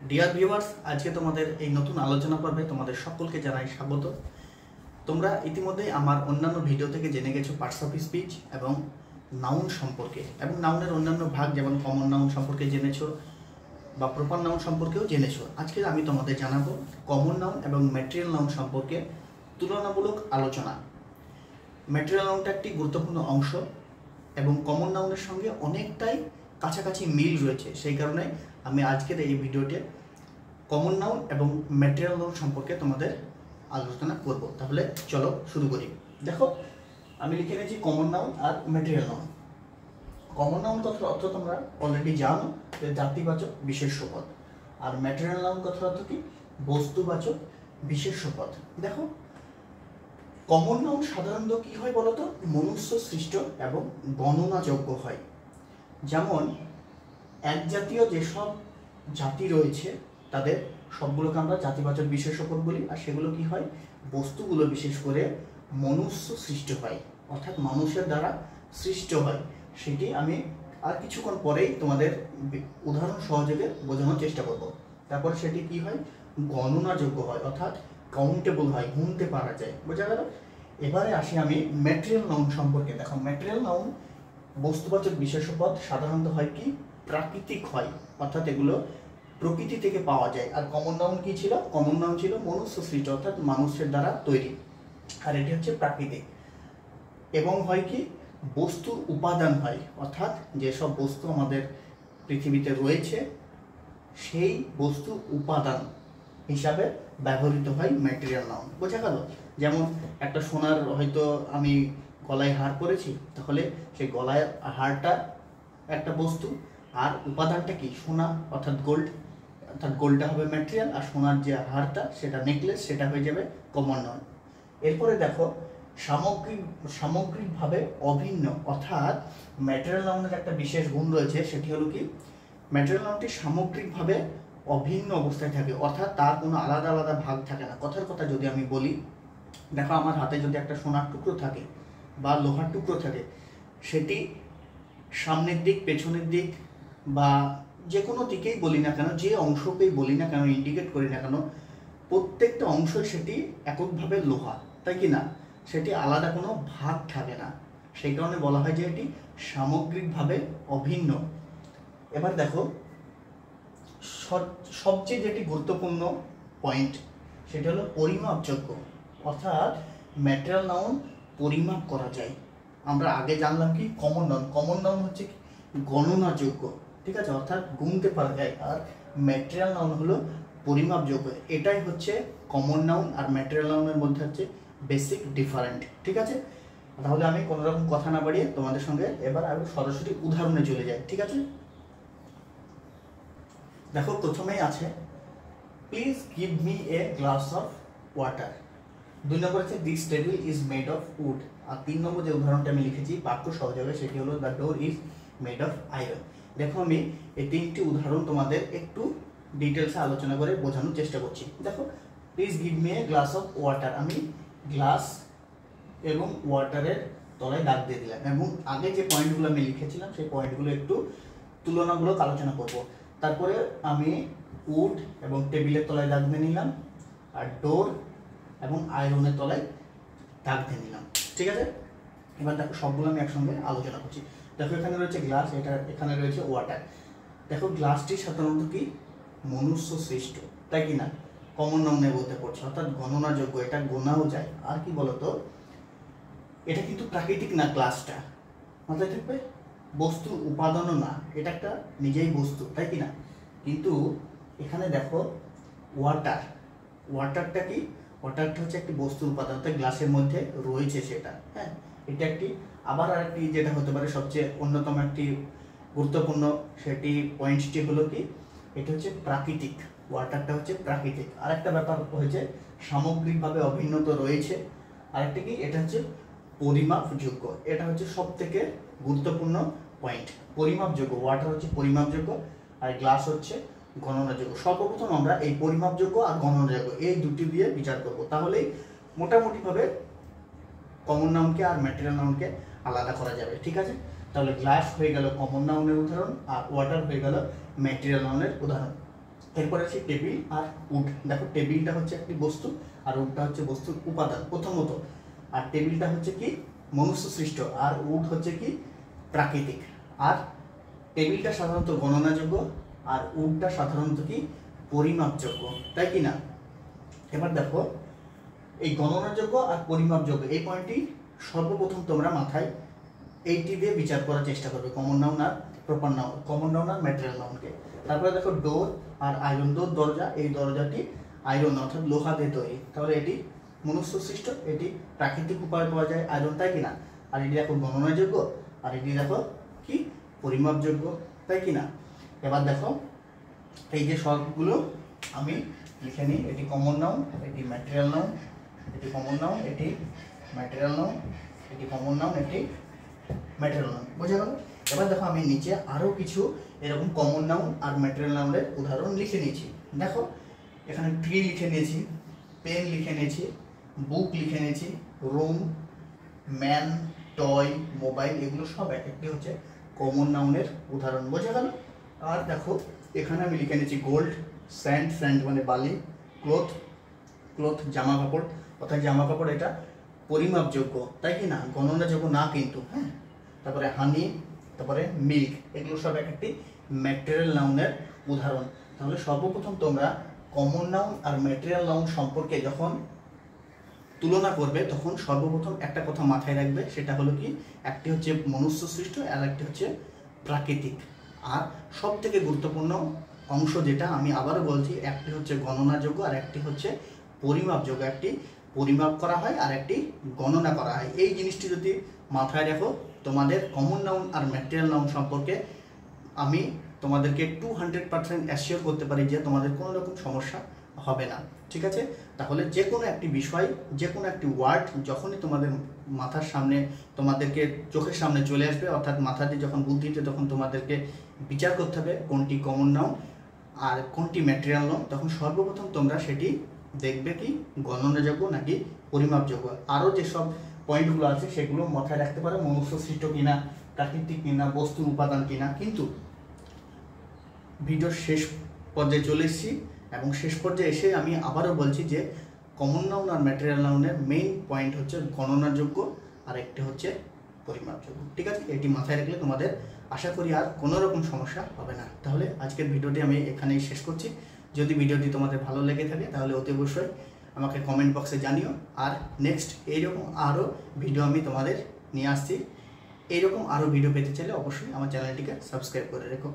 Dear viewers, আজকে তোমাদের এই নতুন আলোচনা পর্বে তোমাদের সকলকে জানাই স্বাগত। তোমরা ইতিমধ্যে আমার অন্যান্য ভিডিও থেকে জেনে গেছো পার্টস অফ স্পিচ এবং নাউন সম্পর্কে, এবং নাউনের অন্যান্য ভাগ যেমন কমন নাউন সম্পর্কে জেনেছো বা প্রপার নাউন সম্পর্কেও জেনেছো। আজকে আমি তোমাদের জানাবো কমন নাউন এবং ম্যাটেরিয়াল নাউন সম্পর্কে তুলনামূলক আলোচনা। ম্যাটেরিয়াল নাউনটা একটি গুরুত্বপূর্ণ অংশ এবং কমন নাউনের সঙ্গে অনেকটাই কাছাকাছি মিল রয়েছে, সেই কারণে আমি আজকের এই ভিডিওতে কমন নাউন এবং ম্যাটেরিয়াল নাউন সম্পর্কে তোমাদের আলোচনা করব। তাহলে চলো শুরু করি। দেখো, আমি লিখে নিয়েছি কমন নাউন আর ম্যাটেরিয়াল নাউন। কমন নাউন কথার অর্থ তোমরা অলরেডি জানো যে জাতিবাচক বিশেষ্য পদ, আর ম্যাটেরিয়াল নাউন কথার অর্থ কি? বস্তুবাচক বিশেষ্য পদ। দেখো, কমন নাউন সাধারণত কি হয় বলতো? মনুষ্য সৃষ্ট এবং গণনাযোগ্য হয়। যেমন এক জাতীয় যেসব জাতি রয়েছে তাদের সবগুলোকে আমরা জাতিবাচক বিশেষ্য পদ বলি, আর সেগুলো কি হয়? বস্তুগুলো বিশেষ করে মনুষ্য সৃষ্ট হয়, অর্থাৎ মানুষের দ্বারা সৃষ্ট হয়। সেটি আমি আর কিছুক্ষণ পরেই তোমাদের উদাহরণ সহযোগে বোঝানোর চেষ্টা করব। তারপর সেটি কি হয়? গণনাযোগ্য হয়, অর্থাৎ কাউন্টেবল হয়, গুনতে পারা যায়। বোঝা গেল? এবারে আসি আমি ম্যাটেরিয়াল নাউন সম্পর্কে। দেখো, ম্যাটেরিয়াল নাউন বস্তুবাচক বিশেষ্য পদ সাধারণত হয় কি? প্রাকৃতিক হয়, অর্থাৎ এগুলো প্রকৃতি থেকে পাওয়া যায়। আর কমন নাউন কি ছিল? কমন নাউন ছিল মনুষ্য সৃষ্ট, অর্থাৎ মানুষের দ্বারা তৈরি, আর এটি হচ্ছে প্রাকৃতিক। এবং হয় কি? বস্তুর উপাদান হয়, অর্থাৎ যেসব বস্তু আমাদের পৃথিবীতে রয়েছে সেই বস্তু উপাদান হিসাবে ব্যবহৃত হয় ম্যাটেরিয়াল নাউন। বোঝা গেল? যেমন একটা সোনার হয়তো আমি গলায় হার পরেছি, তাহলে সেই গলায় হারটা একটা বস্তু, আর উপাদানটা কি? সোনা, অর্থাৎ গোল্ড। অর্থাৎ গোল্ডটা হবে ম্যাটেরিয়াল, আর সোনার যে হারটা সেটা নেকলেস, সেটা হয়ে যাবে কমন নাউন। এরপরে দেখো, সামগ্রিকভাবে অভিন্ন, অর্থাৎ ম্যাটেরিয়াল নাউনের একটা বিশেষ গুণ রয়েছে, সেটি হলো কি? ম্যাটেরিয়াল নাউনটি সামগ্রিকভাবে অভিন্ন অবস্থায় থাকে, অর্থাৎ তার কোনো আলাদা আলাদা ভাগ থাকে না। কথার কথা যদি আমি বলি, দেখো আমার হাতে যদি একটা সোনার টুকরো থাকে বা লোহার টুকরো থাকে, সেটি সামনের দিক, পেছনের দিক বা যে কোনো দিকেই বলি না কেন, যে অংশকেই বলি না কেন, ইন্ডিকেট করি না কেন, প্রত্যেকটা অংশই সেটি এককভাবে লোহা, তাই কি না? সেটি আলাদা কোনো ভাগ থাকে না, সেই কারণে বলা হয় যে এটি সামগ্রিকভাবে অভিন্ন। এবার দেখো, সবচেয়ে যেটি গুরুত্বপূর্ণ পয়েন্ট সেটা হলো পরিমাপযোগ্য, অর্থাৎ ম্যাটেরিয়াল নাউন পরিমাপ করা যায়। আমরা আগে জানলাম কি? Common noun. কমন নাউন হচ্ছে কি? গণনাযোগ্য, ঠিক আছে, অর্থাৎ গুনতে পারা যায়। আর ম্যাটেরিয়াল নাউন হলো পরিমাপযোগ্য। এটাই হচ্ছে কমন নাউন আর ম্যাটেরিয়াল নাউনের মধ্যে হচ্ছে বেসিক ডিফারেন্ট, ঠিক আছে? তাহলে আমি কোনো রকম কথা না বাড়িয়ে তোমাদের সঙ্গে এবার আমি সরাসরি উদাহরণে চলে যাই, ঠিক আছে? দেখো, প্রথমেই আছে please give me a glass of water. 2 নম্বর আছে this table is made of wood. আর 3 নম্বর যে উদাহরণটা আমি লিখেছি বাক্য সহযোগে, সেটি হলো the door is made of iron. দেখো, আমি এই 3টি উদাহরণ তোমাদের একটু ডিটেলসে আলোচনা করে বোঝানোর চেষ্টা করছি। দেখো, please give me a glass of water, আমি গ্লাস এবং ওয়াটারের তলায় দাগ দিয়ে দিলাম, এবং আগে যে পয়েন্টগুলো আমি লিখেছিলাম সেই পয়েন্টগুলো একটু তুলনামূলক আলোচনা করব। তারপরে আমি উড এবং টেবিলের তলায় দাগ দিয়ে নিলাম, আর ডোর এবং আয়রনের তলায় দাগ দিয়ে নিলাম, ঠিক আছে? এবার দেখো, সবগুলো আমি একসঙ্গে আলোচনা করছি। দেখো, এখানে রয়েছে গ্লাস, এখানে রয়েছে ওয়াটার। দেখো, গ্লাসটি সাধারণত কি? মনুষ্য সৃষ্ট, তাই কি না? কমন নাউনের মধ্যে পড়ছে, অর্থাৎ গণনাযোগ্য, এটা গোনাও যায়। আর কি বলতো, এটা কিন্তু প্রাকৃতিক না, গ্লাসটা মাথায় থাকবে, বস্তুর উপাদানও না, এটা একটা নিজেই বস্তু, তাই কি না? কিন্তু এখানে দেখো ওয়াটারটা কি? ওয়াটারটা হচ্ছে একটি বস্তুর উপাদান, অর্থাৎ গ্লাসের মধ্যে রয়েছে সেটা, হ্যাঁ, এটা একটি। আবার আরেকটি যেটা হতে পারে সবচেয়ে অন্যতম একটি গুরুত্বপূর্ণ, সেটি পয়েন্টটি হলো কি? এটা হচ্ছে প্রাকৃতিক, ওয়াটারটা হচ্ছে প্রাকৃতিক। আরেকটা ব্যাপার হয়েছে সামগ্রিকভাবে অভিন্নত রয়েছে। আরেকটা কি? এটা হচ্ছে পরিমাপযোগ্য। এটা হচ্ছে সব থেকে গুরুত্বপূর্ণ পয়েন্ট, পরিমাপযোগ্য। ওয়াটার হচ্ছে পরিমাপযোগ্য, আর গ্লাস হচ্ছে গণনাযোগ্য। সর্বপ্রথম আমরা এই পরিমাপযোগ্য আর গণনাযোগ্য এই দুটি দিয়ে বিচার করব, তাহলেই মোটামুটিভাবে কমন নাউনকে আর ম্যাটেরিয়াল নাউনকে আলাদা করা যাবে, ঠিক আছে? তাহলে গ্লাস হয়ে গেল কমন নাউনের উদাহরণ, আর ওয়াটার হয়ে গেল ম্যাটেরিয়াল নাউনের উদাহরণ। এরপর আছে টেবিল আর উড। দেখো টেবিলটা হচ্ছে একটি বস্তু আর উডটা হচ্ছে বস্তুর উপাদান প্রথমত। আর টেবিলটা হচ্ছে কি মনুষ্য সৃষ্ট আর উড হচ্ছে কি প্রাকৃতিক। আর টেবিলটা সাধারণত গণনাযোগ্য আর উডটা সাধারণত কি পরিমাপযোগ্য, তাই কি না? এবার দেখো এই গণনাযোগ্য আর পরিমাপযোগ্য এই পয়েন্টটি সর্বপ্রথম তোমরা মাথায় এইটি দিয়ে বিচার করার চেষ্টা করবে, কমন নাউন আর প্রপার নাউন, কমন নাউন আর ম্যাটেরিয়াল নাউনকে। তারপরে দেখো ডোর আর আয়রন। ডোর দরজা, এই দরজাটি আয়রন অর্থাৎ লোহা দিয়ে তৈরি, তাহলে এটি মনুষ্য সৃষ্ট, এটি প্রাকৃতিক উপায়ে পাওয়া যায় আয়রন, তাই কিনা? আর এটি দেখো গণনাযোগ্য আর এটি দেখো কি পরিমাপযোগ্য, তাই কিনা? এবার দেখো এই যে সবগুলো আমি লিখে নিই, এটি কমন নাউন, এটি ম্যাটেরিয়াল নাউন, এটি কমন নাউন, এটি ম্যাটেরিয়াল নাউন, এটি কমন নাউন, এটি ম্যাটেরিয়াল নাউন, বোঝা গেল? এবার দেখো আমি নিচে আরও কিছু এরকম কমন নাউন আর ম্যাটেরিয়াল নাউনের উদাহরণ লিখে নিয়েছি। দেখো এখানে ট্রি লিখে নিয়েছি, পেন লিখে নিয়েছি, বুক লিখে নিয়েছি, রুম, ম্যান, টয়, মোবাইল, এগুলো সব এক একটি হচ্ছে কমন নাউনের উদাহরণ, বোঝা গেল? আর দেখো এখানে আমি লিখে নিয়েছি গোল্ড, স্যান্ড, স্যান্ড মানে বালি, ক্লথ, ক্লথ জামা কাপড়, অর্থাৎ জামা কাপড় এটা পরিমাপযোগ্য, তাই কি না? গণনাযোগ্য না কিন্তু, হ্যাঁ। তারপরে হানি, তারপরে মিল্ক, এগুলো সব এক একটি ম্যাটেরিয়াল নাউনের উদাহরণ। তাহলে সর্বপ্রথম তোমরা কমন নাউন আর ম্যাটেরিয়াল নাউন সম্পর্কে যখন তুলনা করবে তখন সর্বপ্রথম একটা কথা মাথায় রাখবে, সেটা হলো কি একটি হচ্ছে মনুষ্য সৃষ্ট আর একটি হচ্ছে প্রাকৃতিক। আর সব থেকে গুরুত্বপূর্ণ অংশ যেটা আমি আবারও বলছি, একটি হচ্ছে গণনাযোগ্য আর একটি হচ্ছে পরিমাপযোগ্য। একটি পরিমাপ করা হয় আর একটি গণনা করা হয়। এই জিনিসটি যদি মাথায় রাখো তোমাদের কমন নাউন আর ম্যাটেরিয়াল নাউন সম্পর্কে আমি তোমাদেরকে 200% অ্যাসিওর করতে পারি যে তোমাদের কোনো রকম সমস্যা হবে না, ঠিক আছে? তাহলে যে কোনো একটি বিষয়, যে কোনো একটি ওয়ার্ড যখনই তোমাদের মাথার সামনে, তোমাদেরকে চোখের সামনে চলে আসবে, অর্থাৎ মাথাতে যখন বুদ্ধিতে তখন তোমাদেরকে বিচার করতে হবে কোনটি কমন নাউন আর কোনটি ম্যাটেরিয়াল নাউন, তখন সর্বপ্রথম তোমরা সেটি দেখবে কি গণনাযোগ্য নাকি পরিমাপযোগ্য। আরও যেসব পয়েন্টগুলো আছে সেগুলো মাথায় রাখতে পারো, মনুষ্য সৃষ্ট কিনা, প্রাকৃতিক কিনা, বস্তুর উপাদান কিনা। কিন্তু ভিডিওর শেষ পর্যায়ে চলে এসেছি এবং শেষ পর্যায়ে এসে আমি আবারও বলছি যে কমন নাউন আর ম্যাটেরিয়াল নাউনের মেইন পয়েন্ট হচ্ছে গণনাযোগ্য আর একটি হচ্ছে পরিমাপযোগ্য, ঠিক আছে? এটি মাথায় রাখলে তোমাদের আশা করি আর কোনো রকম সমস্যা হবে না। তাহলে আজকের ভিডিওটি আমি এখানেই শেষ করছি। যদি ভিডিওটি তোমাদের ভালো লেগে থাকে তাহলে অতি অবশ্যই আমাকে কমেন্ট বক্সে জানিও। আর নেক্সট এইরকম আরও ভিডিও আমি তোমাদের নিয়ে আসছি। এইরকম আরও ভিডিও পেতে চাইলে অবশ্যই আমার চ্যানেলটিকে সাবস্ক্রাইব করে রেখো।